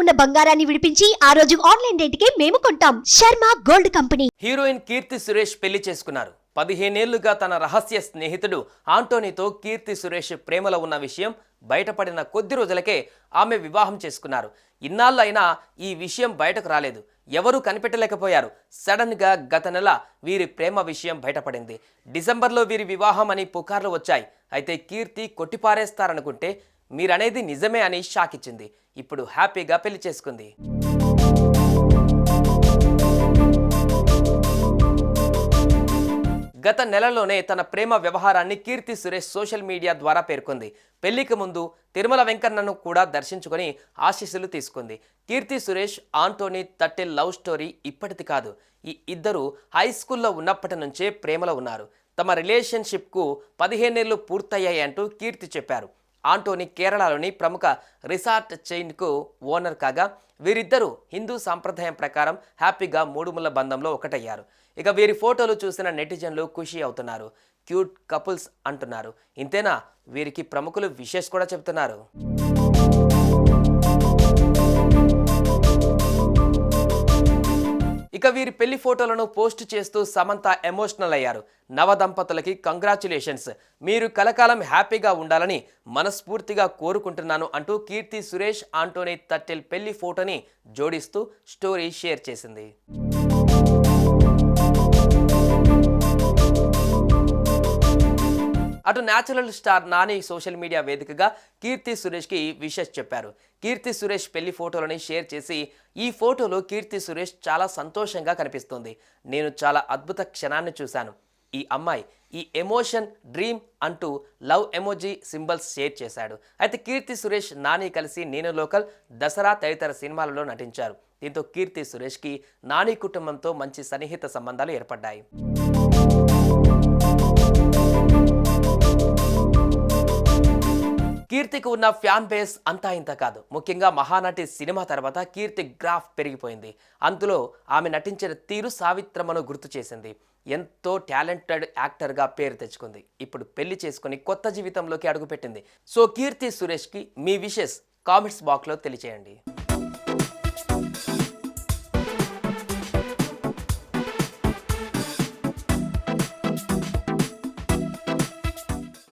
ఉన్న బంగారాన్ని విడిపించి ఆ రోజు ఆన్లైన్ రేటుకే మేము కొంటాం. Sharma gold company. Heroine Keerthy Suresh పెళ్లి చేసుకున్నారు. 15 ఏళ్లుగా తన రహస్య స్నేహితుడు ఆంటోనీతో కీర్తి సురేష్ ప్రేమలో ఉన్న విషయం బయటపడిన కొద్ది రోజులకే ఆమె వివాహం చేసుకున్నారు. ఇన్నాళ్ళు అయినా ఈ విషయం బయటకు రాలేదు. ఎవరూ కనిపెట్టలేకపోయారు. సడన్ గా గత నెల వీరి ప్రేమ విషయం బయటపడింది. డిసెంబర్లో వీరి వివాహం అని పుకార్లు వచ్చాయి. అయితే కీర్తి కొట్టిపారేస్తారనుకుంటే మీరనేది నిజమే అని షాక్ ఇచ్చింది. ఇప్పుడు హ్యాపీగా పెళ్లి చేసుకుంది. గత నెలలోనే తన ప్రేమ వ్యవహారాన్ని కీర్తి సురేష్ సోషల్ మీడియా ద్వారా పేర్కొంది. పెళ్లికి ముందు తిరుమల వెంకన్నను కూడా దర్శించుకొని ఆశీస్సులు తీసుకుంది. Keerthy Suresh Antony తట్టెల్ love story ఇప్పటిది కాదు. ఈ ఇద్దరు హై స్కూల్లో ఉన్నప్పటి నుంచే ప్రేమలో ఉన్నారు. తమ రిలేషన్షిప్కు 15 ఏళ్లు పూర్తయ్యాయి అంటూ కీర్తి చెప్పారు. ఆంటోనీ కేరళలోని ప్రముఖ రిసార్ట్ చైన్కు ఓనర్ కాగా వీరిద్దరూ హిందూ సాంప్రదాయం ప్రకారం హ్యాపీగా మూడుముళ్ళ బంధంలో ఒకటయ్యారు. ఇక వీరి ఫోటోలు చూసిన నెటిజన్లు ఖుషి అవుతున్నారు. క్యూట్ కపుల్స్ అంటున్నారు. ఇంతేనా, వీరికి ప్రముఖులు విషెస్ కూడా చెబుతున్నారు. ఇక వీరి పెళ్లి ఫోటోలను పోస్ట్ చేస్తూ సమంత ఎమోషనల్ అయ్యారు. నవ దంపతులకి కంగ్రాచులేషన్స్, మీరు కలకాలం హ్యాపీగా ఉండాలని మనస్ఫూర్తిగా కోరుకుంటున్నాను అంటూ కీర్తి సురేష్ ఆంటోనీ తట్టెల్ పెళ్లి ఫోటోని జోడిస్తూ స్టోరీ షేర్ చేసింది. అటు natural star Nani social media వేదికగా కీర్తి సురేష్కి విషెస్ చెప్పారు. కీర్తి సురేష్ పెళ్లి ఫోటోలని షేర్ చేసి, ఈ ఫోటోలో కీర్తి సురేష్ చాలా సంతోషంగా కనిపిస్తుంది. నేను చాలా అద్భుత క్షణాన్ని చూశాను. ఈ అమ్మాయి ఈ ఎమోషన్ డ్రీమ్ అంటూ లవ్ ఎమోజీ సింబల్స్ షేర్ చేశాడు. అయితే కీర్తి సురేష్ నాని కలిసి నేను లోకల్, దసరా తదితర సినిమాలలో నటించారు. దీంతో కీర్తి సురేష్కి నాని కుటుంబంతో మంచి సన్నిహిత సంబంధాలు ఏర్పడ్డాయి. కీర్తికి ఉన్న ఫ్యాన్ బేస్ అంతా ఇంత కాదు. ముఖ్యంగా మహానటి సినిమా తర్వాత కీర్తి గ్రాఫ్ పెరిగిపోయింది. అందులో ఆమె నటించిన తీరు సావిత్రమ్మను గుర్తు చేసింది. ఎంతో టాలెంటెడ్ యాక్టర్గా పేరు తెచ్చుకుంది. ఇప్పుడు పెళ్లి చేసుకుని కొత్త జీవితంలోకి అడుగుపెట్టింది. సో కీర్తి సురేష్కి మీ విషెస్ కామెంట్స్ బాక్స్లో తెలియజేయండి.